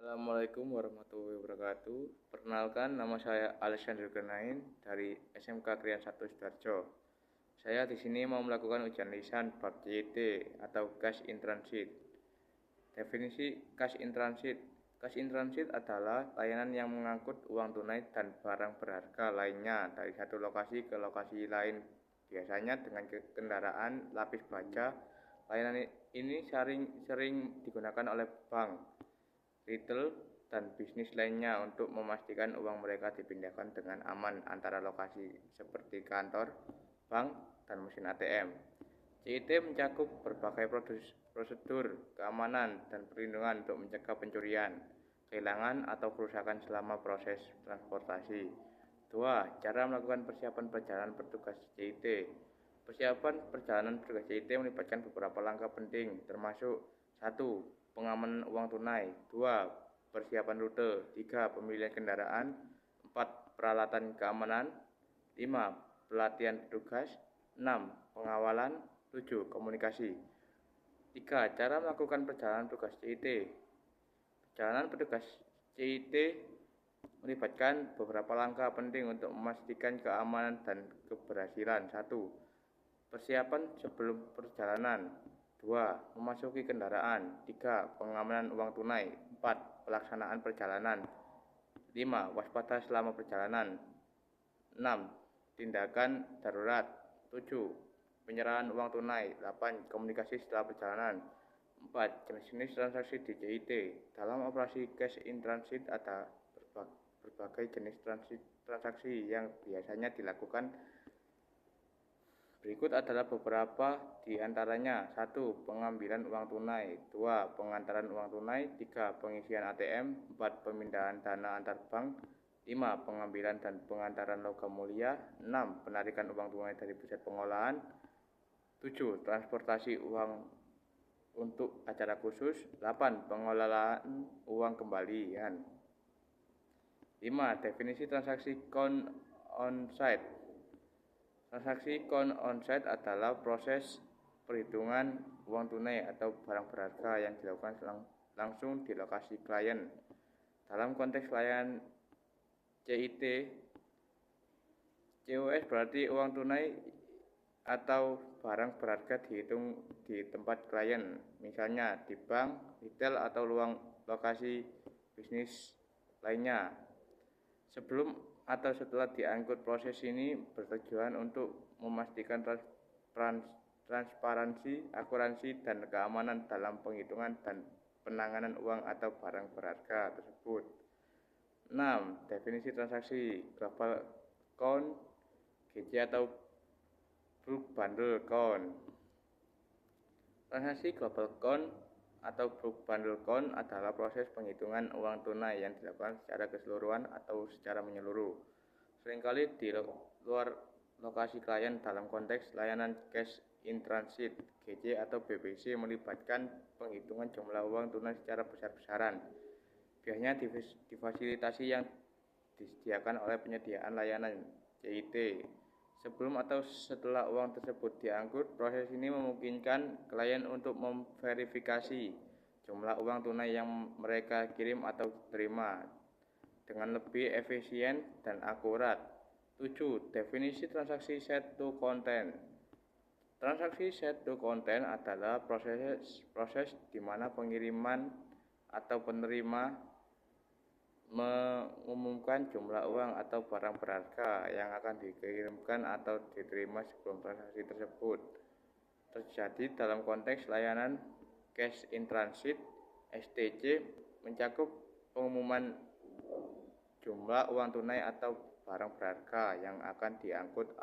Assalamualaikum warahmatullahi wabarakatuh. Perkenalkan, nama saya Alexander Genain dari SMK Krian 1 Sidoarjo. Saya di sini mau melakukan ujian lisan bab CIT atau Cash in Transit. Definisi Cash in Transit. Cash in Transit adalah layanan yang mengangkut uang tunai dan barang berharga lainnya dari satu lokasi ke lokasi lain, biasanya dengan kendaraan lapis baja. Layanan ini sering digunakan oleh bank, retail, dan bisnis lainnya untuk memastikan uang mereka dipindahkan dengan aman antara lokasi seperti kantor, bank, dan mesin ATM. CIT mencakup berbagai prosedur keamanan dan perlindungan untuk mencegah pencurian, kehilangan, atau kerusakan selama proses transportasi. 2. Cara melakukan persiapan perjalanan petugas CIT. Persiapan perjalanan petugas CIT melibatkan beberapa langkah penting, termasuk 1. Pengamanan uang tunai. 2. Persiapan rute. 3. Pemilihan kendaraan. 4. Peralatan keamanan. 5. Pelatihan petugas. 6. Pengawalan. 7. Komunikasi. 3. Cara melakukan perjalanan petugas CIT. Perjalanan petugas CIT melibatkan beberapa langkah penting untuk memastikan keamanan dan keberhasilan. 1. Persiapan sebelum perjalanan. 2. Memasuki kendaraan. 3. Pengamanan uang tunai. 4. Pelaksanaan perjalanan. 5. Waspada selama perjalanan. 6. Tindakan darurat. 7. Penyerahan uang tunai. 8. Komunikasi setelah perjalanan. 4. Jenis-jenis transaksi di CIT. Dalam operasi Cash in Transit ada berbagai jenis transaksi yang biasanya dilakukan. Berikut adalah beberapa di antaranya. 1. Pengambilan uang tunai. 2. Pengantaran uang tunai. 3. Pengisian ATM. 4. Pemindahan dana antar bank. 5. Pengambilan dan pengantaran logam mulia. 6. Penarikan uang tunai dari pusat pengolahan. 7. Transportasi uang untuk acara khusus. 8. Pengelolaan uang kembalian. 5. Definisi transaksi count on-site. Transaksi count on-site adalah proses perhitungan uang tunai atau barang berharga yang dilakukan langsung di lokasi klien. Dalam konteks layanan CIT, COS berarti uang tunai atau barang berharga dihitung di tempat klien, misalnya di bank, retail, atau lokasi bisnis lainnya. Sebelum atau setelah diangkut, proses ini bertujuan untuk memastikan transparansi, akuransi, dan keamanan dalam penghitungan dan penanganan uang atau barang berharga tersebut. 6. Definisi transaksi global count (GC) atau bulk bundle count. Transaksi global count atau bulk bundle count adalah proses penghitungan uang tunai yang dilakukan secara keseluruhan atau secara menyeluruh, seringkali di luar lokasi klien. Dalam konteks layanan Cash in Transit, GC atau BBC melibatkan penghitungan jumlah uang tunai secara besar-besaran, biasanya difasilitasi yang disediakan oleh penyediaan layanan CIT. Sebelum atau setelah uang tersebut diangkut, proses ini memungkinkan klien untuk memverifikasi jumlah uang tunai yang mereka kirim atau terima dengan lebih efisien dan akurat. 7. Definisi transaksi set to content. Transaksi set to content adalah proses di mana pengiriman atau penerima mengumumkan jumlah uang atau barang berharga yang akan dikirimkan atau diterima sebelum transaksi tersebut terjadi. Dalam konteks layanan Cash in Transit, STC mencakup pengumuman jumlah uang tunai atau barang berharga yang akan diangkut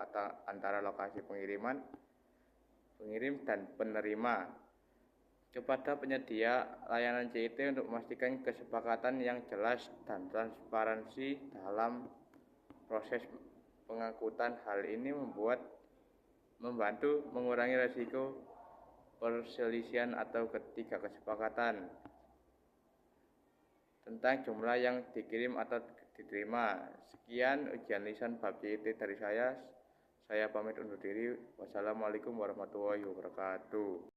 antara lokasi pengirim dan penerima kepada penyedia layanan CIT untuk memastikan kesepakatan yang jelas dan transparansi dalam proses pengangkutan. Hal ini membantu mengurangi risiko perselisihan atau ketidaksepakatan tentang jumlah yang dikirim atau diterima. Sekian ujian lisan bab CIT dari saya. Saya pamit undur diri. Wassalamualaikum warahmatullahi wabarakatuh.